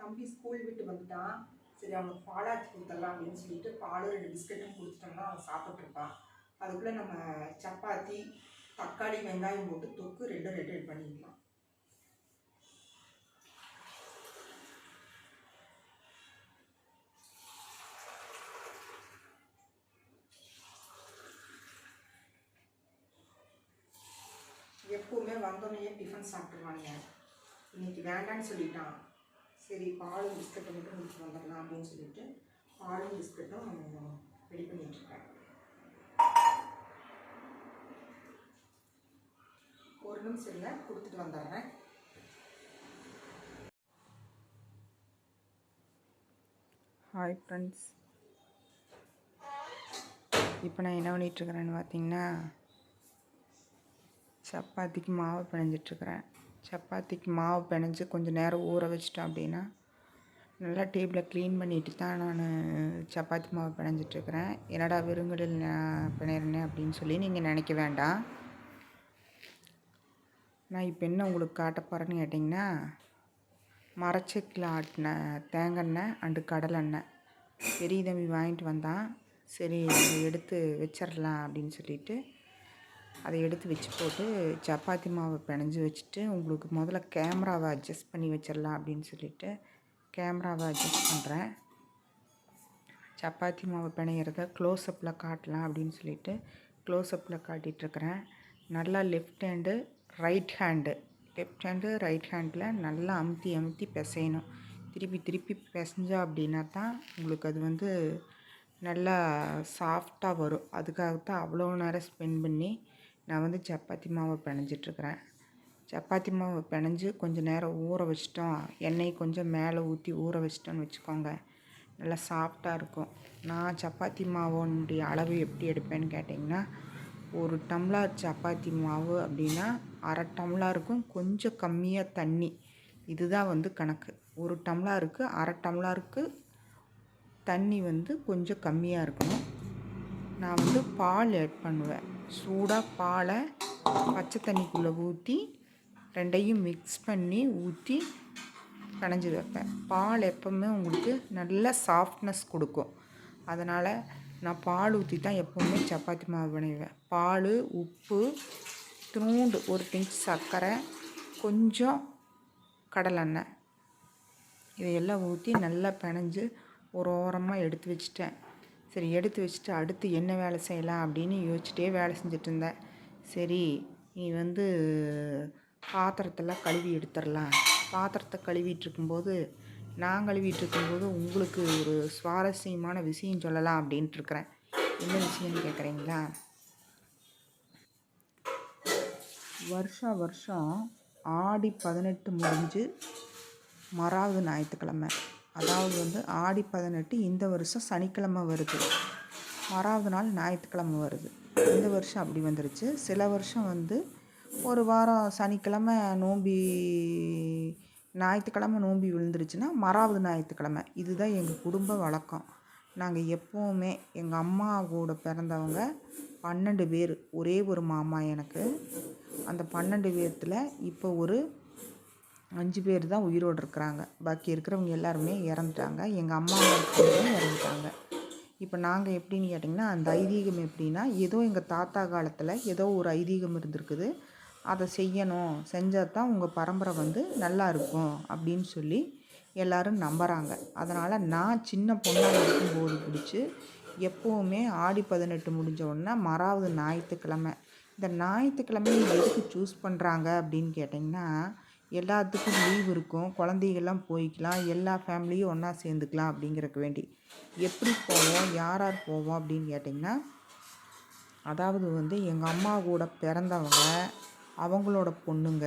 தம்பி ஸ்கூல் விட்டு வந்துட்டான். சரி அவனுக்கு பாலாச்சு கொடுத்துடலாம் அப்படின்னு சொல்லிட்டு பாலும் 2 பிஸ்கட்டும் கொடுத்துட்டோம்னா அவன் சாப்பிட்ருப்பான். அதுக்குள்ளே நம்ம சப்பாத்தி, தக்காளி, வெங்காயம் போட்டு தொக்கு ரெண்டும் ரெடி பண்ணிக்கலாம். எப்போவுமே வந்தோடனே டிஃபன் சாப்பிட்ருவாங்க. இன்றைக்கி வேண்டான்னு சொல்லிட்டான். சரி பாலும் பிஸ்கட்டை மட்டும் முடிச்சு வந்துடலாம் அப்படின்னு சொல்லிட்டு பாலும் பிஸ்கட்டும் ரெடி பண்ணிட்டுருக்கேன். ஒரு நிமிஷம் இல்லை, கொடுத்துட்டு வந்துடுறேன். ஹாய் ஃப்ரெண்ட்ஸ், இப்போ நான் என்ன பண்ணிகிட்ருக்கிறேன்னு பார்த்தீங்கன்னா சப்பாத்திக்கு மாவு பிணைஞ்சிட்ருக்கிறேன். சப்பாத்திக்கு மாவு பிணைஞ்சு கொஞ்சம் நேரம் ஊற வச்சிட்டோம் அப்படின்னா நல்லா டேபிளை க்ளீன் பண்ணிட்டு தான் நான் சப்பாத்தி மாவு பிணைஞ்சிட்ருக்கிறேன். என்னடா வெறுங்கலில் நான் பிணையிறேனே அப்படின்னு சொல்லி நீங்கள் நினைக்க வேண்டாம். நான் இப்போ என்ன உங்களுக்கு காட்ட போகிறேன்னு கேட்டிங்கன்னா மரச்செக்கில் ஆட்டின தேங்காய் அண்டு கடலெண்ணெய் பெரிய தம்பி வாங்கிட்டு வந்தான். சரி அதை எடுத்து வச்சிடலாம் அப்படின்னு சொல்லிட்டு அதை எடுத்து வச்சு போட்டு சப்பாத்தி மாவை பிணைஞ்சி வச்சுட்டு உங்களுக்கு முதல்ல கேமராவை அட்ஜஸ்ட் பண்ணி வச்சிடலாம் அப்படின்னு சொல்லிட்டு கேமராவை அட்ஜஸ்ட் பண்ணுறேன். சப்பாத்தி மாவை பிணையிறத க்ளோஸ்அப்பில் காட்டலாம் அப்படின்னு சொல்லிட்டு க்ளோஸ்அப்பில் காட்டிகிட்ருக்கிறேன். நல்லா லெஃப்ட் ஹேண்டு ரைட் ஹேண்டில் நல்லா அமுத்தி பிசையணும். திருப்பி பிசைஞ்சா அப்படின்னா தான் உங்களுக்கு அது நல்லா சாஃப்டாக வரும். அதுக்காகத்தான் அவ்வளோ நேரம் ஸ்பெண்ட் பண்ணி நான் சப்பாத்தி மாவை பிணைஞ்சிட்ருக்கிறேன். சப்பாத்தி மாவை பிணைஞ்சு கொஞ்சம் நேரம் ஊற வச்சிட்டோம், எண்ணெய் கொஞ்சம் மேலே ஊற்றி ஊற வச்சிட்டோன்னு வச்சுக்கோங்க, நல்லா சாஃப்டாக இருக்கும். நான் சப்பாத்தி மாவோனுடைய அளவு எப்படி எடுப்பேன்னு கேட்டிங்கன்னா ஒரு டம்ளர் சப்பாத்தி மாவு அப்படின்னா அரை டம்ளருக்கும் கொஞ்சம் கம்மியாக தண்ணி, இதுதான் கணக்கு. ஒரு டம்ளருக்கு அரை டம்ளருக்கு தண்ணி கொஞ்சம் கம்மியாக இருக்கணும். நான் பால் ஆட் பண்ணுவேன். சூடாக பாலை பச்சை தண்ணிக்குள்ளே ஊற்றி ரெண்டையும் மிக்ஸ் பண்ணி ஊற்றி பிணைஞ்சி வைப்பேன். பால் எப்போவுமே உங்களுக்கு நல்ல சாஃப்ட்னஸ் கொடுக்கும். அதனால் நான் பால் ஊற்றி தான் எப்போவுமே சப்பாத்தி மாவு பிணைவேன். பால், உப்பு, துணூண்டு ஒரு பிஞ்ச் சர்க்கரை, கொஞ்சம் கடலெண்ணெய் இதையெல்லாம் ஊற்றி நல்லா பிணைஞ்சு ஒரு ஓரமாக எடுத்து வச்சிட்டேன். சரி எடுத்து வச்சுட்டு அடுத்து என்ன வேலை செய்யலாம் அப்படின்னு யோசிச்சுட்டே வேலை செஞ்சுட்டு இருந்தேன். சரி நீ பாத்திரத்தெல்லாம் கழுவி எடுத்துடலாம். பாத்திரத்தை கழுவிட்டுருக்கும்போது உங்களுக்கு ஒரு சுவாரஸ்யமான விஷயம் சொல்லலாம் அப்படின்ட்டுருக்குறேன். என்ன விஷயம்னு கேட்குறீங்களா? வருஷம் ஆடி 18 முடிஞ்சு மறாவது ஞாயிற்றுக்கிழமை, அதாவது ஆடி 18 இந்த வருஷம் சனிக்கிழமை வருது, மறாவது நாள் ஞாயிற்றுக்கிழமை வருது. இந்த வருஷம் அப்படி வந்துருச்சு. சில வருஷம் ஒரு வாரம் சனிக்கிழமை ஞாயிற்றுக்கிழமை நோம்பி விழுந்துருச்சுன்னா மறாவது ஞாயிற்றுக்கிழமை. இதுதான் எங்கள் குடும்ப வழக்கம். நாங்கள் எப்போவுமே எங்கள் அம்மா கூட பிறந்தவங்க 12 பேர், ஒரே ஒரு மாமா எனக்கு. அந்த 12 பேர்த்தில் இப்போ ஒரு 5 பேர் தான் உயிரோடு இருக்கிறாங்க. பாக்கி இருக்கிறவங்க எல்லாருமே இறந்துட்டாங்க. எங்கள் அம்மா இறந்துட்டாங்க. இப்போ நாங்கள் எப்படின்னு கேட்டிங்கன்னா அந்த ஐதீகம் எப்படின்னா ஏதோ எங்கள் தாத்தா காலத்தில் ஏதோ ஒரு ஐதீகம் இருந்திருக்குது, அதை செய்யணும், செஞ்சால் தான் உங்கள் பரம்பரை நல்லா இருக்கும் அப்படின்னு சொல்லி எல்லோரும் நம்புகிறாங்க. அதனால் நான் சின்ன பொண்ணாக இருக்கும்போது பிடிச்சி எப்போவுமே ஆடி 18 முடிஞ்ச உடனே மறாவது ஞாயிற்றுக்கிழமை, இந்த ஞாயிற்றுக்கிழமையை எதுக்கு சூஸ் பண்ணுறாங்க அப்படின்னு கேட்டிங்கன்னா எல்லாத்துக்கும் லீவ் இருக்கும், குழந்தைகள்லாம் போய்க்கலாம், எல்லா ஃபேமிலியும் ஒன்றா சேர்ந்துக்கலாம் அப்படிங்கிறக்கு வேண்டி. எப்படி போவோம், யார் போவோம் அப்படின்னு கேட்டிங்கன்னா அதாவது எங்கள் அம்மா கூட பிறந்தவங்க, அவங்களோட பொண்ணுங்க,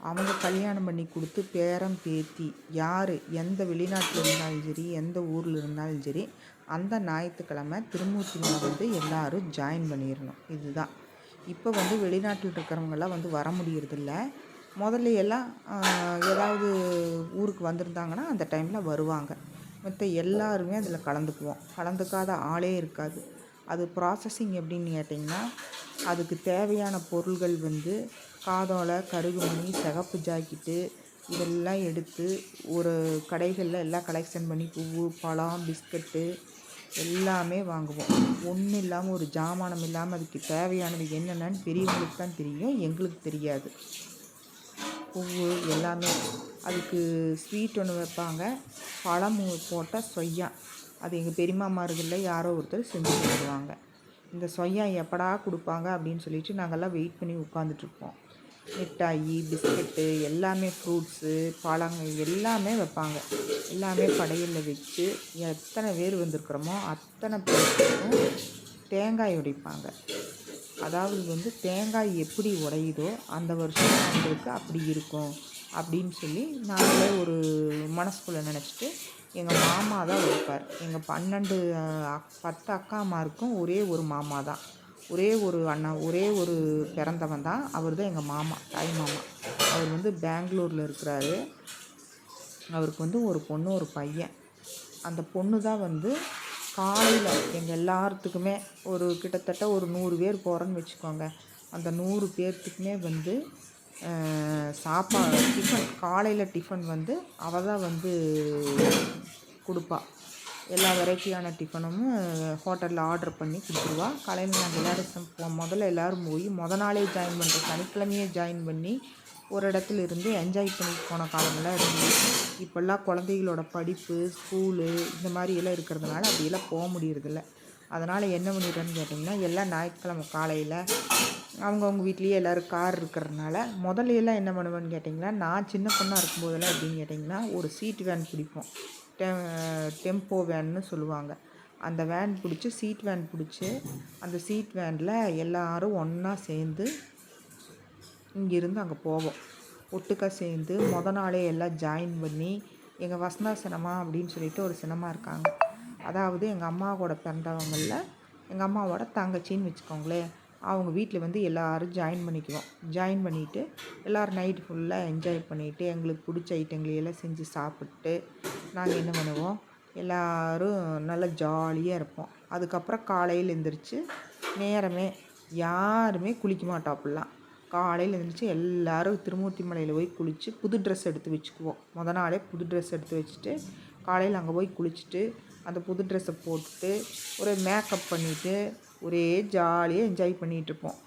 அவங்க கல்யாணம் பண்ணி கொடுத்து பேரன் பேத்தி யார் எந்த வெளிநாட்டில் இருந்தாலும் சரி, எந்த ஊரில் இருந்தாலும் சரி, அந்த ஞாயிற்றுக்கிழமை திருமூர்த்தியில் எல்லோரும் ஜாயின் பண்ணிடணும். இதுதான். இப்போ வெளிநாட்டில் இருக்கிறவங்கெல்லாம் வர முடியறதில்ல. முதல்ல எல்லாம் ஏதாவது ஊருக்கு வந்திருந்தாங்கன்னா அந்த டைமில் வருவாங்க. மற்ற எல்லாருமே அதில் கலந்துக்காத ஆளே இருக்காது. அது ப்ராசஸிங் எப்படின்னு கேட்டிங்கன்னா அதுக்கு தேவையான பொருள்கள் காதோலை, கருகுமணி, சிகப்பு ஜாக்கெட்டு, இதெல்லாம் எடுத்து ஒரு கடைகளில் எல்லாம் கலெக்ஷன் பண்ணி பூவு, பழம், பிஸ்கட்டு எல்லாமே வாங்குவோம். ஒன்றும் இல்லாமல் ஒரு ஜாமானம் இல்லாமல் அதுக்கு தேவையானது என்னென்னு பெரியவங்களுக்கு தான் தெரியும், எங்களுக்கு தெரியாது. பூவு எல்லாமே. அதுக்கு ஸ்வீட் ஒன்று வைப்பாங்க, பழம் போட்ட சொய்யா. அது எங்கள் பெரியம்மாமார்களில் யாரோ ஒருத்தர் செஞ்சு தருவாங்க. இந்த சொய்யா எப்படா கொடுப்பாங்க அப்படின்னு சொல்லிட்டு நாங்கள்லாம் வெயிட் பண்ணி உட்காந்துட்ருப்போம். மிட்டாயி, பிஸ்கட்டு எல்லாமே, ஃப்ரூட்ஸு, பழங்கள் எல்லாமே வைப்பாங்க. எல்லாமே படையலில் வச்சு எத்தனை பேர் வந்திருக்கிறோமோ அத்தனை பேருக்கும் தேங்காய் உடைப்பாங்க. அதாவது வந்து தேங்காய் எப்படி உடையுதோ அந்த வருஷம் அவங்களுக்கு அப்படி இருக்கும் அப்படின்னு சொல்லி நாங்களே ஒரு மனசுக்குள்ளே நினச்சிட்டு எங்கள் மாமா தான் உடைப்பார். எங்கள் 10 அக்காமாருக்கும் ஒரே ஒரு மாமா தான், ஒரே ஒரு அண்ணா, ஒரே ஒரு பிறந்தவன் தான். அவர் தான் எங்கள் மாமா, தாய் மாமா. அவர் வந்து பெங்களூரில் இருக்கிறாரு. அவருக்கு வந்து ஒரு பொண்ணு ஒரு பையன். அந்த பொண்ணு தான் வந்து காலையில் எங்கள் எல்லாத்துக்குமே ஒரு கிட்டத்தட்ட ஒரு 100 பேர் போகிறோன்னு வச்சுக்கோங்க. அந்த 100 பேர்த்துக்குமே வந்து டிஃபன், காலையில் டிஃபன் வந்து அவள் தான் வந்து கொடுப்பா. எல்லா வெரைட்டியான டிஃபனும் ஹோட்டலில் ஆர்டர் பண்ணி கொடுத்துருவா. காலையில் நாங்கள் எல்லோரும் முதல்ல எல்லோரும் போய் நாளே ஜாயின் பண்ணுறோம். சனிக்கிழமையே ஜாயின் பண்ணி ஒரு இடத்துல இருந்து என்ஜாய் பண்ணிட்டு போன காலங்கள்லாம் இருந்தது. இப்போல்லாம் குழந்தைகளோட படிப்பு, ஸ்கூலு இந்த மாதிரி எல்லாம் இருக்கிறதுனால அப்படியெல்லாம் போக முடியறதில்ல. அதனால் என்ன பண்ணிடுறேன்னு கேட்டிங்கன்னா, எல்லாம் ஞாயிற்றுக்கிழமை காலையில் அவங்கவுங்க வீட்லேயே எல்லோரும் கார் இருக்கிறதுனால முதல்லையெல்லாம் என்ன பண்ணுவேன்னு கேட்டிங்கன்னா, நான் சின்ன பொண்ணாக இருக்கும்போதெல்லாம் எப்படின்னு கேட்டிங்கன்னா, ஒரு சீட் வேன் பிடிப்போம். டெம்போ வேன்னு சொல்லுவாங்க. அந்த வேன் பிடிச்சி, சீட் வேன் பிடிச்சி, அந்த சீட் வேனில் எல்லோரும் ஒன்றா சேர்ந்து இங்கேருந்து அங்கே போவோம். ஒட்டுக்கா சேர்ந்து நாளே எல்லாம் ஜாயின் பண்ணி, எங்கள் வசந்தா சினமா அப்படின்னு சொல்லிட்டு ஒரு சினமா இருக்காங்க. அதாவது எங்கள் அம்மாவோட பிறந்தவங்களில் எங்கள் அம்மாவோட தங்கச்சின்னு வச்சுக்கோங்களேன். அவங்க வீட்டில் வந்து எல்லோரும் ஜாயின் பண்ணிக்குவோம். ஜாயின் பண்ணிவிட்டு எல்லோரும் நைட்டு ஃபுல்லாக என்ஜாய் பண்ணிவிட்டு எங்களுக்கு பிடிச்ச ஐட்டங்களையெல்லாம் செஞ்சு சாப்பிட்டு நாங்கள் என்ன பண்ணுவோம், எல்லோரும் நல்லா ஜாலியாக இருப்போம். அதுக்கப்புறம் காலையில் எழுந்திரிச்சு நேரமே யாருமே குளிக்க மாட்டோம். அப்படிலாம் காலையில் எழுந்திரிச்சு எல்லோரும் திருமூர்த்தி மலையில் போய் குளித்து புது ட்ரெஸ் எடுத்து வச்சுக்குவோம். நாளே புது ட்ரெஸ் எடுத்து வச்சுட்டு காலையில் அங்கே போய் குளிச்சுட்டு அந்த புது ட்ரெஸ்ஸை போட்டுட்டு ஒரு மேக்கப் பண்ணிவிட்டு ஒரே ஜாலியாக என்ஜாய் பண்ணிகிட்ருப்போம்.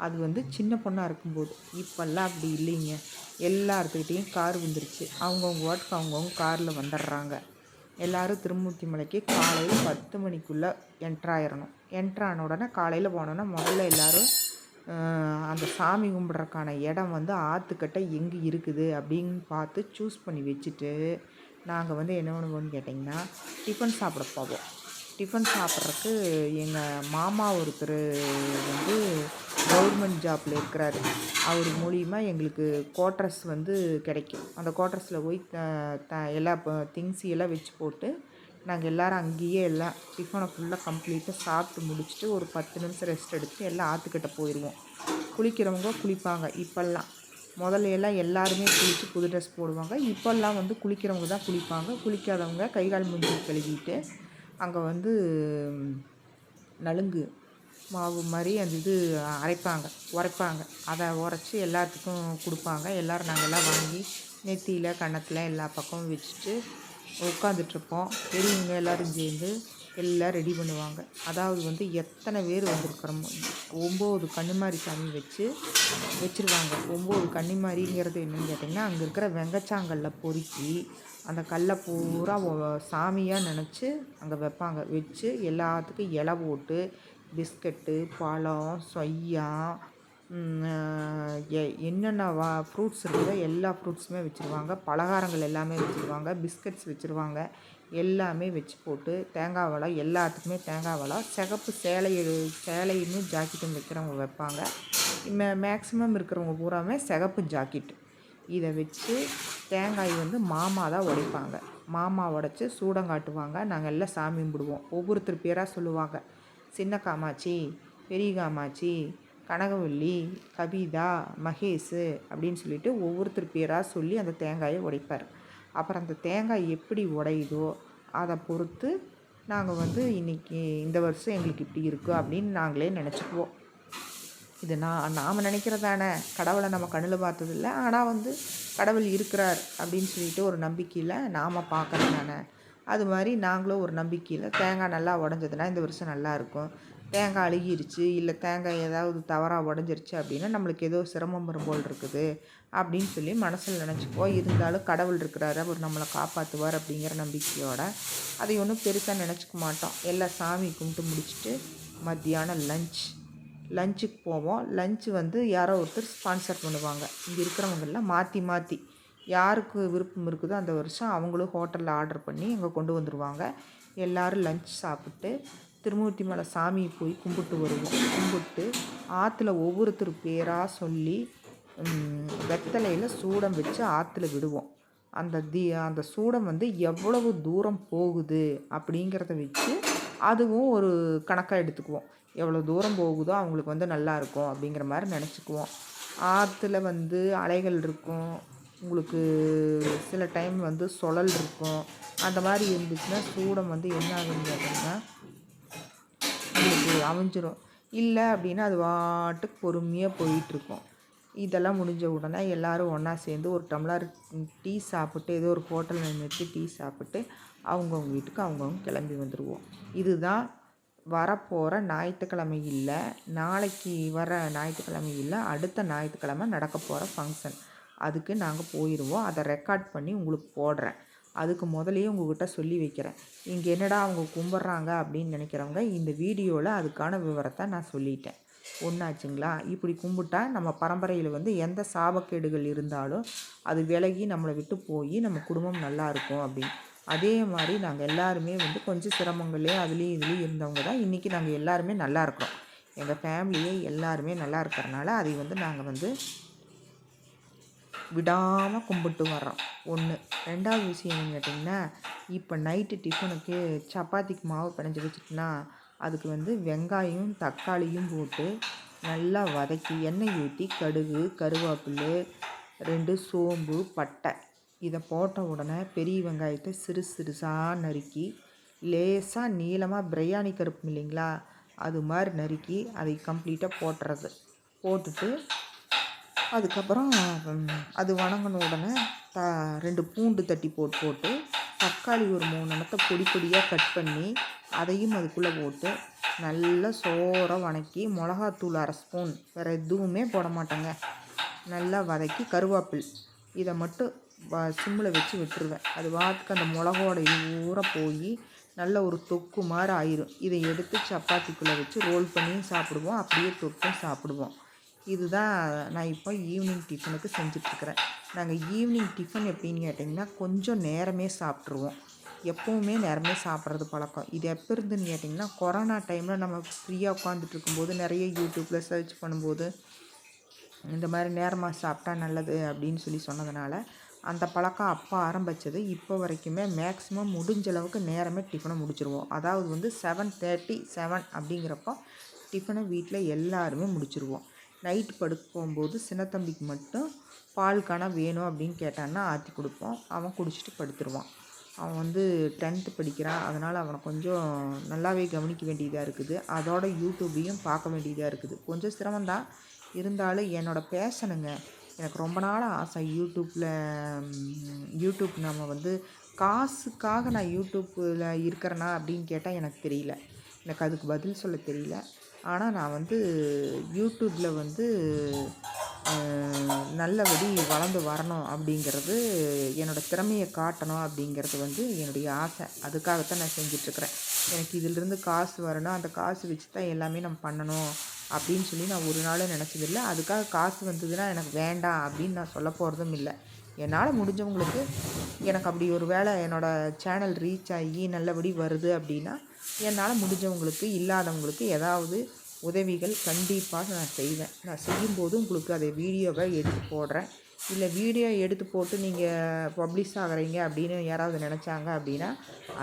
அது வந்து சின்ன பொண்ணாக இருக்கும்போது. இப்போல்லாம் அப்படி இல்லைங்க. எல்லாத்துக்கிட்டேயும் கார் வந்துருச்சு. அவங்கவுங்க வாட்டுக்கு அவங்கவுங்க காரில் வந்துடுறாங்க. எல்லோரும் திருமூர்த்தி மலைக்கு காலையில் 10 மணிக்குள்ளே என்ட்ராயிடணும். என்ட்ரான உடனே காலையில் போனோன்னா முதல்ல எல்லோரும் அந்த சாமி கும்பிட்றதுக்கான இடம் வந்து ஆற்றுக்கிட்ட எங்கே இருக்குது அப்படின்னு பார்த்து சூஸ் பண்ணி வச்சுட்டு நாங்கள் வந்து என்ன பண்ணுவோம்னு கேட்டிங்கன்னா, டிஃபன் சாப்பிட போவோம். டிஃபன் சாப்பிட்றதுக்கு எங்கள் மாமா ஒருத்தர் வந்து கவர்மெண்ட் ஜாப்பில் இருக்கிறாரு. அவர் மூலிமா எங்களுக்கு குவார்ட்டர்ஸ் வந்து கிடைக்கும். அந்த குவார்ட்டர்ஸில் போய் எல்லா திங்ஸ் எல்லாம் வச்சு போட்டு நாங்கள் எல்லோரும் அங்கேயே எல்லாம் டிஃபனை ஃபுல்லாக கம்ப்ளீட்டாக சாப்பிட்டு முடிச்சுட்டு ஒரு 10 நிமிஷம் ரெஸ்ட் எடுத்துட்டு எல்லாம் ஆற்றுக்கிட்ட போயிடுவோம். குளிக்கிறவங்க குளிப்பாங்க. இப்போல்லாம் முதல்ல எல்லாம் எல்லாருமே குளித்து புது ட்ரெஸ் போடுவாங்க. இப்போல்லாம் வந்து குளிக்கிறவங்க தான் குளிப்பாங்க. குளிக்காதவங்க கை கால் மூஞ்சி கழுவிட்டு அங்கே வந்து நலுங்கு மாவு மாதிரி அந்த இது உரைப்பாங்க. அதை உரைச்சி எல்லாத்துக்கும் கொடுப்பாங்க. எல்லோரும் நாங்கள்லாம் வாங்கி நெத்தியில் கன்னத்தில் எல்லா பக்கமும் வச்சுட்டு உட்காந்துட்ருப்போம். பெரியவங்க எல்லோரும் சேர்ந்து எல்லாம் ரெடி பண்ணுவாங்க. அதாவது வந்து எத்தனை பேர் வந்திருக்கிறோமோ 9 கன்னிமாரி சாமி வச்சுருவாங்க. 9 கன்னிமாரிங்கிறது என்னென்னு கேட்டிங்கன்னா, அங்கே இருக்கிற வெங்கச்சாங்கல்ல பொறுக்கி அந்த கல்லை பூரா சாமியாக நினச்சி அங்கே வைப்பாங்க. வச்சு எல்லாத்துக்கும் இலை போட்டு பிஸ்கட்டு, பழம், சொய்யா, என்னென்ன ஃப்ரூட்ஸ் இருக்குதோ எல்லா ஃப்ரூட்ஸுமே வச்சுருவாங்க. பலகாரங்கள் எல்லாமே வச்சுருவாங்க. பிஸ்கட்ஸ் வச்சுருவாங்க. எல்லாமே வச்சு போட்டு தேங்காய் வடை, எல்லாத்துக்குமே தேங்காய் வடை, சிகப்பு சேலையும் ஜாக்கெட்டும் வைக்கிறவங்க வைப்பாங்க. மேக்ஸிமம் இருக்கிறவங்க பூராமே சிகப்பு ஜாக்கெட்டு. இதை வச்சு தேங்காய் வந்து மாமா தான் உடைப்பாங்க. மாமா உடைச்சி சூடம் காட்டுவாங்க. நாங்கள் எல்லாம் சாமி கும்பிடுவோம். ஒவ்வொருத்தர் பேராக சொல்லுவாங்க. சின்ன காமாட்சி, பெரிய காமாட்சி, கனகவல்லி, கவிதா, மகேஷு அப்படின்னு சொல்லிட்டு ஒவ்வொருத்தர் பேராக சொல்லி அந்த தேங்காயை உடைப்பார். அப்புறம் அந்த தேங்காய் எப்படி உடையுதோ அதை பொறுத்து நாங்கள் வந்து இன்றைக்கி இந்த வருஷம் எங்களுக்கு இப்படி இருக்குது அப்படின்னு நாங்களே நினச்சிக்குவோம். இது நாம் நினைக்கிறதானே, கடவுளை நம்ம கண்ணில் பார்த்ததில்ல, ஆனால் வந்து கடவுள் இருக்கிறார் அப்படின்னு சொல்லிட்டு ஒரு நம்பிக்கையில் நாம் பார்க்குறது தானே. அது மாதிரி நாங்களும் ஒரு நம்பிக்கையில் தேங்காய் நல்லா உடஞ்சதுன்னா இந்த வருஷம் நல்லாயிருக்கும், தேங்காய் அழுகிருச்சு இல்லை தேங்காய் ஏதாவது தவறாக உடஞ்சிருச்சு அப்படின்னா நம்மளுக்கு ஏதோ சிரமம் வரும் போல் இருக்குது அப்படின்னு சொல்லி மனசில் நினச்சிக்குவோம். இருந்தாலும் கடவுள் இருக்கிறாரு, அவர் நம்மளை காப்பாற்றுவார் அப்படிங்கிற நம்பிக்கையோட அதை ஒன்றும் பெருசாக நினச்சிக்க மாட்டோம். எல்லாம் சாமி கும்பிட்டு முடிச்சுட்டு மத்தியானம் லஞ்சுக்கு போவோம். லஞ்சு வந்து யாரோ ஒருத்தர் ஸ்பான்சர் பண்ணுவாங்க. இங்கே இருக்கிறவங்கெல்லாம் மாற்றி மாற்றி யாருக்கு விருப்பம் இருக்குதோ அந்த வருஷம் அவங்களும் ஹோட்டலில் ஆர்டர் பண்ணி இங்கே கொண்டு வந்துடுவாங்க. எல்லோரும் லஞ்ச் சாப்பிட்டு திருமூர்த்தி மலை சாமியை போய் கும்பிட்டு வருவோம். கும்பிட்டு ஆற்றுல ஒவ்வொருத்தர் பேராக சொல்லி வெத்தலையில் சூடம் வச்சு ஆற்றுல விடுவோம். அந்த சூடம் வந்து எவ்வளவு தூரம் போகுது அப்படிங்கிறத வச்சு அதுவும் ஒரு கணக்காக எடுத்துக்குவோம். எவ்வளோ தூரம் போகுதோ அவங்களுக்கு வந்து நல்லாயிருக்கும் அப்படிங்கிற மாதிரி நினச்சிக்குவோம். ஆற்றுல வந்து அலைகள் இருக்கும், உங்களுக்கு சில டைம் வந்து சுழல் இருக்கும். அந்த மாதிரி இருந்துச்சுன்னா சூடம் வந்து என்ன ஆகுதுன்னு கேட்டிங்கன்னா உங்களுக்கு அமைஞ்சிரும். இல்லை அப்படின்னா அது பாட்டுக்கு பொறுமையாக போயிட்டுருக்கும். இதெல்லாம் முடிஞ்ச உடனே எல்லோரும் ஒன்றா சேர்ந்து ஒரு டம்ளர் டீ சாப்பிட்டு ஏதோ ஒரு ஹோட்டலில் நிறுத்தி டீ சாப்பிட்டு அவங்கவுங்க வீட்டுக்கு அவங்கவுங்க கிளம்பி வந்துடுவோம். இதுதான் வரப்போகிற ஞாயிற்றுக்கிழமை இல்லை, நாளைக்கு வர ஞாயிற்றுக்கிழமை இல்லை, அடுத்த ஞாயிற்றுக்கிழமை நடக்க போகிற ஃபங்க்ஷன். அதுக்கு நாங்கள் போயிடுவோம். அதை ரெக்கார்ட் பண்ணி உங்களுக்கு போடுறேன். அதுக்கு முதலையே உங்கள்கிட்ட சொல்லி வைக்கிறேன். இங்கே என்னடா அவங்க கும்பிட்றாங்க அப்படின்னு நினைக்கிறவங்க இந்த வீடியோவில் அதுக்கான விவரத்தை நான் சொல்லிட்டேன். ஒன்றாச்சுங்களா? இப்படி கும்பிட்டா நம்ம பரம்பரையில் வந்து எந்த சாபக்கேடுகள் இருந்தாலும் அது விலகி நம்மளை விட்டு போய் நம்ம குடும்பம் நல்லாயிருக்கும் அப்படின்னு. அதே மாதிரி நாங்கள் எல்லாருமே வந்து கொஞ்சம் சிரமங்களே அதுலேயும் இதுலேயும் இருந்தவங்க தான் இன்றைக்கி நாங்கள் எல்லாருமே நல்லா இருக்கிறோம். எங்கள் ஃபேமிலியே எல்லாருமே நல்லா இருக்கிறனால அதை வந்து நாங்கள் வந்து விடாமல் கும்பிட்டு வர்றோம். ஒன்று. ரெண்டாவது விஷயம் என்னன்னு கேட்டிங்கன்னா, இப்போ நைட்டு டிஃபனுக்கு சப்பாத்திக்கு மாவு பிணைஞ்சி வச்சுட்டுனா அதுக்கு வந்து வெங்காயம் தக்காளியும் போட்டு நல்லா வதக்கி எண்ணெய் ஊற்றி கடுகு கருவேப்பிலை 2 சோம்பு பட்டை இதை போட்ட உடனே பெரிய வெங்காயத்தை சிறுசாக நறுக்கி லேசாக நீளமாக பிரியாணி கருப்பு இல்லைங்களா, அது மாதிரி நறுக்கி அதை கம்ப்ளீட்டாக போட்டுறது. போட்டுட்டு அதுக்கப்புறம் அது வணங்கின உடனே 2 பூண்டு தட்டி போட்டு தக்காளி ஒரு 3 எண்ணத்தை பொடி பொடியாக கட் பண்ணி அதையும் அதுக்குள்ளே போட்டு நல்லா சோறாக வதக்கி மிளகாத்தூள் 1/2 ஸ்பூன், வேறு எதுவுமே போட மாட்டேங்க, நல்லா வதக்கி கருவேப்பில் இதை மட்டும் சிம்மில் வச்சு விட்டுருவேன். அது வாட்டுக்கு அந்த மிளகோட ஊற போய் நல்ல ஒரு தொக்கு மாதிரி ஆயிரும். இதை எடுத்து சப்பாத்திக்குள்ளே வச்சு ரோல் பண்ணியும் சாப்பிடுவோம், அப்படியே தொட்டும் சாப்பிடுவோம். இதுதான் நான் இப்போ ஈவினிங் டிஃபனுக்கு செஞ்சிட்ருக்கிறேன். நாங்கள் ஈவினிங் டிஃபன் எப்படின்னு கேட்டிங்கன்னா கொஞ்சம் நேரமே சாப்பிட்ருவோம். எப்போவுமே நேரமே சாப்பிட்றது பழக்கம். இது எப்போ இருந்துன்னு கேட்டிங்கன்னா கொரோனா டைமில் நம்ம ஃப்ரீயாக உட்காந்துட்டு இருக்கும்போது நிறைய யூடியூப்பில் சர்ச் பண்ணும்போது இந்த மாதிரி நேரமாக சாப்பிட்டா நல்லது அப்படின்னு சொல்லி சொன்னதுனால அந்த பழக்கம் அப்போ ஆரம்பித்தது. இப்போ வரைக்குமே மேக்ஸிமம் முடிஞ்ச அளவுக்கு நேரமே டிஃபனை முடிச்சிருவோம். அதாவது வந்து 7:37 அப்படிங்கிறப்போ டிஃபனை வீட்டில் எல்லாருமே முடிச்சிருவோம். நைட்டு படுக்க போகும்போது சின்னத்தம்பிக்கு மட்டும் பால் காணா வேணும் அப்படின்னு கேட்டான்னா ஆற்றி கொடுப்போம். அவன் குடிச்சிட்டு படுத்துருவான். அவன் வந்து 10th படிக்கிறான், அதனால் அவனை கொஞ்சம் நல்லாவே கவனிக்க வேண்டியதாக இருக்குது. அதோட யூடியூப்பையும் பார்க்க வேண்டியதாக இருக்குது. கொஞ்சம் சிரமம்தான், இருந்தாலும் என்னோடய பேஷனுங்க. எனக்கு ரொம்ப நாள் ஆசை யூடியூப் நம்ம வந்து காசுக்காக நான் யூடியூப்பில் இருக்கிறேனா அப்படின்னு கேட்டால் எனக்கு தெரியல. எனக்கு அதுக்கு பதில் சொல்ல தெரியல. ஆனால் நான் வந்து யூடியூப்பில் வந்து நல்லபடி வளர்ந்து வரணும் அப்படிங்கிறது, என்னோடய திறமையை காட்டணும் அப்படிங்கிறது வந்து என்னுடைய ஆசை. அதுக்காகத்தான் நான் செஞ்சிட்ருக்கிறேன். எனக்கு இதிலிருந்து காசு வரணும், அந்த காசு வச்சு தான் எல்லாமே நம்ம பண்ணணும் அப்படின்னு சொல்லி நான் ஒரு நாளும் நினச்சதில்ல. அதுக்காக காசு வந்ததுன்னா எனக்கு வேண்டாம் அப்படின்னு நான் சொல்ல போகிறதும் இல்லை. என்னால் முடிஞ்சவங்களுக்கு எனக்கு அப்படி ஒரு வேளை என்னோடய சேனல் ரீச் ஆகி நல்லபடி வருது அப்படின்னா என்னால் முடிஞ்சவங்களுக்கு இல்லாதவங்களுக்கு ஏதாவது உதவிகள் கண்டிப்பாக நான் செய்வேன். நான் செய்யும்போது உங்களுக்கு அதை வீடியோவை எடுத்து போடுறேன். இல்லை வீடியோ எடுத்து போட்டு நீங்கள் பப்ளிஷ் ஆகிறீங்க அப்படின்னு யாராவது நினச்சாங்க அப்படின்னா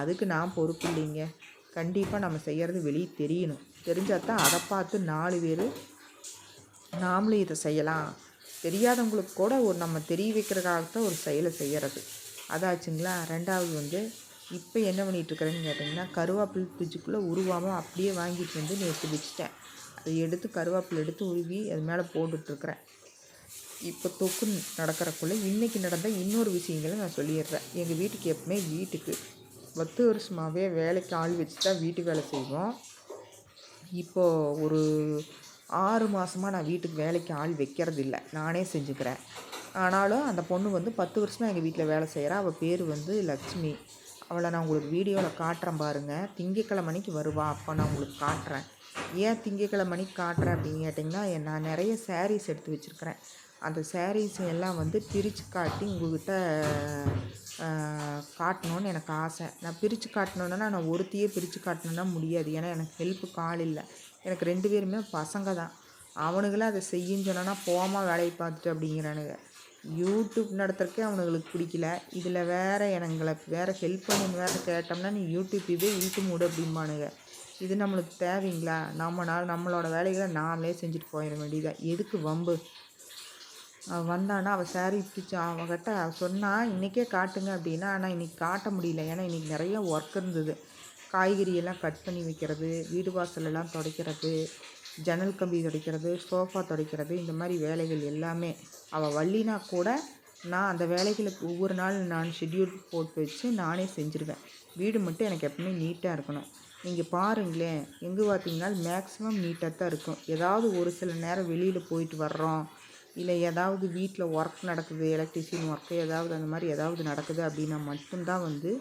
அதுக்கு நான் பொறுப்பு இல்லைங்க. கண்டிப்பாக நம்ம செய்கிறது வெளியே தெரியணும். தெரிஞ்சால் தான் அதை பார்த்து 4 பேர் நாமளும் இதை செய்யலாம், தெரியாதவங்களுக்கு கூட ஒரு நம்ம தெரிய வைக்கிறதுக்காகத்தான் ஒரு செயலை செய்கிறது. அதாச்சுங்களா. ரெண்டாவது வந்து இப்போ என்ன பண்ணிகிட்ருக்கிறேன்னு கேட்டிங்கன்னா கருவேப்பிலை ஃப்ரிட்ஜுக்குள்ளே உருவாமல் அப்படியே வாங்கிட்டு வந்து நேற்று வச்சுட்டேன். அதை எடுத்து கருவேப்பிலை எடுத்து உருவி அது மேலே போட்டுட்ருக்குறேன். இப்போ தொக்கு நடக்கிறக்குள்ளே இன்றைக்கி நடந்த இன்னொரு விஷயங்களை நான் சொல்லிடுறேன். எங்கள் வீட்டுக்கு எப்பவுமே 10 வருஷமாகவே வேலைக்கு ஆள் வச்சு தான் வீட்டு வேலை செய்வோம். இப்போது ஒரு 6 மாதமாக நான் வீட்டுக்கு வேலைக்கு ஆள் வைக்கிறதில்ல, நானே செஞ்சுக்கிறேன். ஆனாலும் அந்த பொண்ணு வந்து 10 வருஷமாக எங்கள் வீட்டில் வேலை செய்கிறா. அவள் பேர் வந்து லக்ஷ்மி. அவளை நான் உங்களுக்கு வீடியோவில் காட்டுறேன் பாருங்கள். திங்கட்கிழமை அன்னைக்கு வருவா, அப்போ நான் உங்களுக்கு காட்டுறேன். ஏன் திங்கட்கிழமை அன்னைக்கு காட்டுறேன் அப்படின்னு கேட்டிங்கன்னா, நான் நிறைய சாரீஸ் எடுத்து வச்சுருக்கிறேன். அந்த சாரீஸ் எல்லாம் வந்து பிரித்து காட்டி உங்கள்கிட்ட காட்டணுன்னு எனக்கு ஆசை. நான் பிரித்து காட்டணுன்னா நான் ஒருத்தியே பிரித்து காட்டணுன்னா முடியாது. ஏன்னா எனக்கு ஹெல்ப்புக்கு ஆள் இல்லை. எனக்கு 2 பேருமே பசங்க தான். அவனுங்களே அதை செய்யுன்னு சொன்னா போமா வேலையை பார்த்துட்டு அப்படிங்கிறானுங்க. யூடியூப் நடத்துறக்கே அவனுங்களுக்கு பிடிக்கல. இதில் வேறு எங்களை வேறு ஹெல்ப் பண்ணுன்னு வேறு கேட்டோம்னா நீ யூடியூப் இதே இழுத்து மூடு அப்படிம்பானுங்க. இது நம்மளுக்கு தேவைங்களா? நம்மளோட வேலைகளை நாமளே செஞ்சுட்டு போயிட வேண்டியதான். எதுக்கு வம்பு? அவள் வந்தானா அவள் சாரீ பிடிச்சி அவகிட்ட சொன்னால் இன்றைக்கே காட்டுங்க அப்படின்னா, ஆனால் இன்றைக்கி காட்ட முடியல. ஏன்னா இன்றைக்கி நிறைய ஒர்க் இருந்தது. காய்கறியெல்லாம் கட் பண்ணி வைக்கிறது, வீடு வாசலெல்லாம் துடைக்கிறது, ஜன்னல் கம்பி துடைக்கிறது, சோஃபா துடைக்கிறது, இந்த மாதிரி வேலைகள் எல்லாமே. அவள் வள்ளினா கூட நான் அந்த வேலைகளுக்கு ஒவ்வொரு நாள் நான் ஷெட்யூல் போட்டு வச்சு நானே செஞ்சுருவேன். வீடு மட்டும் எனக்கு எப்பவுமே நீட்டாக இருக்கணும். நீங்கள் பாருங்களேன், எங்கே பார்த்தீங்கன்னாலும் மேக்ஸிமம் நீட்டாக தான் இருக்கும். ஏதாவது ஒரு சில நேரம் வெளியில் போயிட்டு வர்றோம், இல்லை ஏதாவது வீட்டில் ஒர்க் நடக்குது, எலக்ட்ரிஷியன் ஒர்க்கு ஏதாவது அந்த மாதிரி ஏதாவது நடக்குது அப்படின்னா மட்டும்தான் வந்து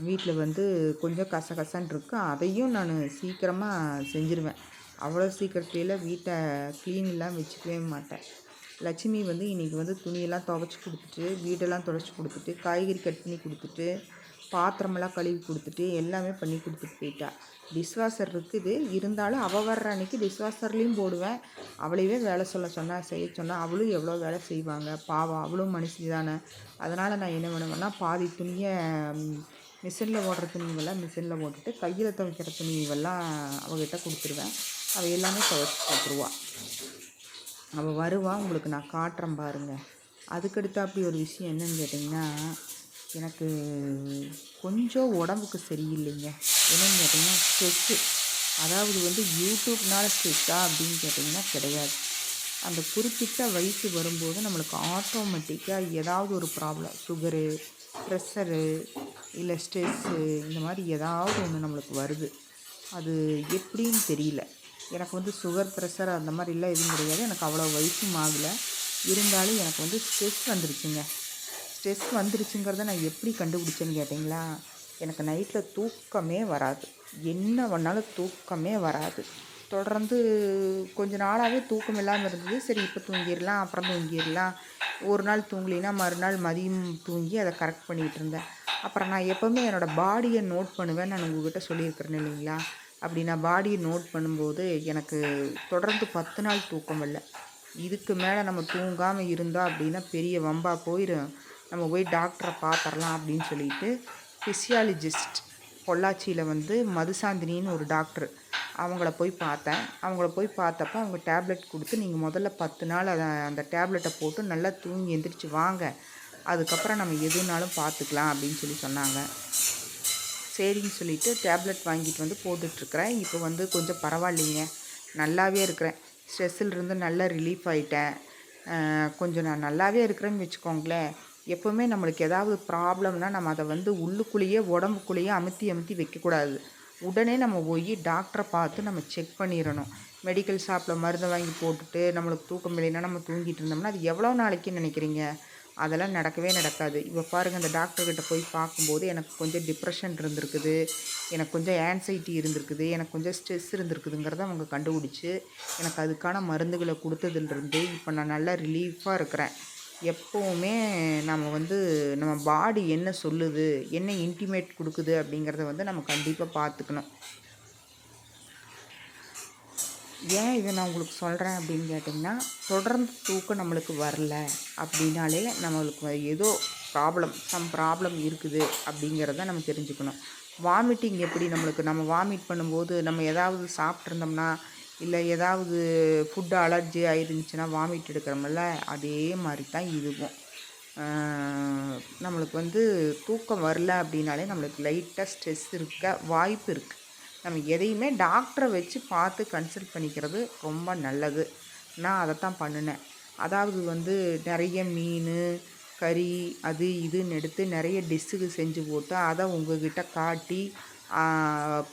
வீட்டில் வந்து கொஞ்சம் கசகசன்னு இருக்கும். அதையும் நான் சீக்கிரமாக செஞ்சுருவேன். அவ்வளோ சீக்கிரத்துலையெல்லாம் வீட்டை க்ளீன்லாம் வச்சுக்கவே மாட்டேன். லட்சுமி வந்து இன்றைக்கி வந்து துணியெல்லாம் துவைச்சி கொடுத்துட்டு, வீடெல்லாம் துடைச்சி கொடுத்துட்டு, காய்கறி கட் பண்ணி கொடுத்துட்டு, பாத்திரமெல்லாம் கழுவி கொடுத்துட்டு, எல்லாமே பண்ணி கொடுத்துட்டு போயிட்டா. டிஷ்வாஷர் இருக்குது, இருந்தாலும் அவள் வர்ற அன்றைக்கி டிஷ்வாஷர்லேயும் போடுவேன். அவளையே வேலை செய்ய சொன்னால் அவளும் எவ்வளோ வேலை செய்வாங்க. பாவம், அவளும் மனுஷி தானே. அதனால் நான் என்ன பண்ணுவேன்னா, பாதி துணியை மிஷினில் ஓடுற துணிவெல்லாம் மிஷினில் போட்டுட்டு, கையில் துவைக்கிற துணிவெல்லாம் அவகிட்ட கொடுத்துருவேன். அவள் எல்லாமே துவைச்சி போட்டுருவாள். அவள் வருவா, உங்களுக்கு நான் காட்டுறேன் பாருங்கள். அதுக்கடுத்து அப்படி ஒரு விஷயம் என்னன்னு கேட்டிங்கன்னா, எனக்கு கொஞ்சம் உடம்புக்கு சரியில்லைங்க. என்னென்னு கேட்டிங்கன்னா ஸ்ட்ரெஸ்ஸு. அதாவது வந்து யூடியூப்னால ஸ்ட்ரெஸ்ஸா அப்படின்னு கேட்டிங்கன்னா கிடையாது. அந்த குறிப்பிட்ட வயசு வரும்போது நம்மளுக்கு ஆட்டோமேட்டிக்காக ஏதாவது ஒரு ப்ராப்ளம், சுகரு, ப்ரெஷரு, இல்லை ஸ்ட்ரெஸ்ஸு, இந்த மாதிரி ஏதாவது ஒன்று நம்மளுக்கு வருது. அது எப்படின்னு தெரியல. எனக்கு வந்து சுகர், ப்ரெஷர் அந்த மாதிரிலாம் எதுவும் கிடையாது. எனக்கு அவ்வளோ வயசும் ஆகலை. இருந்தாலும் எனக்கு வந்து ஸ்ட்ரெஸ் வந்துருச்சுங்க. ஸ்ட்ரெஸ் வந்துருச்சுங்கிறத நான் எப்படி கண்டுபிடிச்சேன்னு கேட்டிங்களா, எனக்கு நைட்டில் தூக்கமே வராது. என்ன பண்ணாலும் தூக்கமே வராது. தொடர்ந்து கொஞ்ச நாளாகவே தூக்கம் இல்லாமல் இருந்தது. சரி இப்போ தூங்கிடலாம், அப்புறம் தூங்கிடலாம். ஒரு நாள் தூங்கலினா மறுநாள் மதியம் தூங்கி அதை கரெக்ட் பண்ணிகிட்டு இருந்தேன். அப்புறம் நான் எப்போவுமே என்னோடய பாடியை நோட் பண்ணுவேன். நான் உங்கள்கிட்ட சொல்லியிருக்கிறேன் இல்லைங்களா? அப்படி நான் பாடியை நோட் பண்ணும்போது எனக்கு தொடர்ந்து 10 நாள் தூக்கம் இல்லை. இதுக்கு மேலே நம்ம தூங்காமல் இருந்தோம் அப்படின்னா பெரிய வம்பா போயிடும். நம்ம போய் டாக்டரை பார்த்துடலாம் அப்படின்னு சொல்லிட்டு ஃபிசியாலஜிஸ்ட் பொள்ளாச்சியில் வந்து மதுசாந்தினின்னு ஒரு டாக்டர், அவங்கள போய் பார்த்தேன். அவங்கள போய் பார்த்தப்போ அவங்க டேப்லெட் கொடுத்து நீங்கள் முதல்ல 10 நாள் அந்த டேப்லெட்டை போட்டு நல்லா தூங்கி எந்திரிச்சு வாங்க, அதுக்கப்புறம் நம்ம எதுனாலும் பார்த்துக்கலாம் அப்படின்னு சொன்னாங்க. சரின்னு சொல்லிவிட்டு டேப்லெட் வாங்கிட்டு வந்து போட்டுட்ருக்கிறேன். இப்போ வந்து கொஞ்சம் பரவாயில்லைங்க, நல்லாவே இருக்கிறேன். ஸ்ட்ரெஸ்ஸிலிருந்து நல்லா ரிலீஃப் ஆகிட்டேன். கொஞ்சம் நான் நல்லாவே இருக்கிறேன்னு வச்சுக்கோங்களேன். எப்போவுமே நம்மளுக்கு ஏதாவது ப்ராப்ளம்னால் நம்ம அதை வந்து உள்ளுக்குள்ளேயே உடம்புக்குள்ளேயே அமுத்தி வைக்கக்கூடாது. உடனே நம்ம போய் டாக்டரை பார்த்து நம்ம செக் பண்ணிடணும். மெடிக்கல் ஷாப்பில் மருந்தை வாங்கி போட்டுட்டு நம்மளுக்கு தூக்கம் இல்லைன்னா நம்ம தூங்கிட்டு இருந்தோம்னா அது எவ்வளோ நாளைக்குன்னு நினைக்கிறீங்க? அதெல்லாம் நடக்கவே நடக்காது. இப்போ பாருங்கள், அந்த டாக்டர்கிட்ட போய் பார்க்கும்போது எனக்கு கொஞ்சம் டிப்ரெஷன் இருந்திருக்குது, எனக்கு கொஞ்சம் ஆன்சைட்டி இருந்திருக்குது, எனக்கு கொஞ்சம் ஸ்ட்ரெஸ் இருந்திருக்குதுங்கிறத அவங்க கண்டுபிடிச்சி எனக்கு அதுக்கான மருந்துகளை கொடுத்ததுலேருந்து இப்போ நான் நல்லா ரிலீஃபாக இருக்கிறேன். எப்போவுமே நம்ம வந்து நம்ம பாடி என்ன சொல்லுது, என்ன இன்டிமேட் கொடுக்குது அப்படிங்கிறத வந்து நம்ம கண்டிப்பாக பார்த்துக்கணும். ஏன் இதை நான் உங்களுக்கு சொல்கிறேன் அப்படின்னு கேட்டிங்கன்னா, தொடர்ந்து தூக்கம் நம்மளுக்கு வரல அப்படின்னாலே நம்மளுக்கு ஏதோ ப்ராப்ளம் இருக்குது அப்படிங்கிறத நம்ம தெரிஞ்சுக்கணும். வாமிட்டிங் எப்படி நம்ம வாமிட் பண்ணும்போது நம்ம ஏதாவது சாப்பிட்ருந்தோம்னா, இல்லை ஏதாவது ஃபுட்டு அலர்ஜி ஆயிருந்துச்சுன்னா வாமிட் எடுக்கிறோம்ல, அதே மாதிரி தான் இதுவும். நம்மளுக்கு வந்து தூக்கம் வரல அப்படின்னாலே நம்மளுக்கு லைட்டாக ஸ்ட்ரெஸ் இருக்க வாய்ப்பு இருக்குது. நம்ம எதையுமே டாக்டரை வச்சு பார்த்து கன்சல்ட் பண்ணிக்கிறது ரொம்ப நல்லது. நான் அதைத்தான் பண்ணினேன். அதாவது நிறைய மீன், கறி அது இதுன்னு எடுத்து நிறைய டிஷ்ஷுக்கு செஞ்சு போட்டு அதை உங்ககிட்ட காட்டி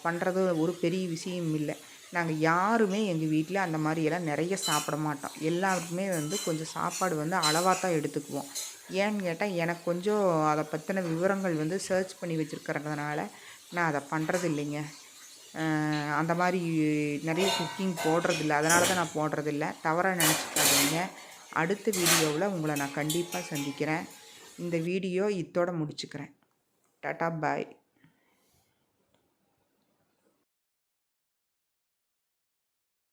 பண்ணுறது ஒரு பெரிய விஷயம் இல்லை. நாங்கள் யாருமே எங்கள் வீட்டில் அந்த மாதிரியெல்லாம் நிறைய சாப்பிட மாட்டோம். எல்லாருக்குமே கொஞ்சம் சாப்பாடு அளவாக தான் எடுத்துக்குவோம். ஏன்னு கேட்டால் எனக்கு கொஞ்சம் அதை பற்றின விவரங்கள் சர்ச் பண்ணி வச்சுருக்கிறதுனால நான் அதை பண்ணுறது இல்லைங்க. அந்த மாதிரி நிறைய குக்கிங் போடுறதில்ல. அதனால தான் நான் போடுறதில்ல. தவறாக நினச்சிக்காதீங்க. அடுத்த வீடியோவில் உங்களை நான் கண்டிப்பாக சந்திக்கிறேன். இந்த வீடியோ இத்தோடு முடிச்சுக்கிறேன். டாட்டா பாய்.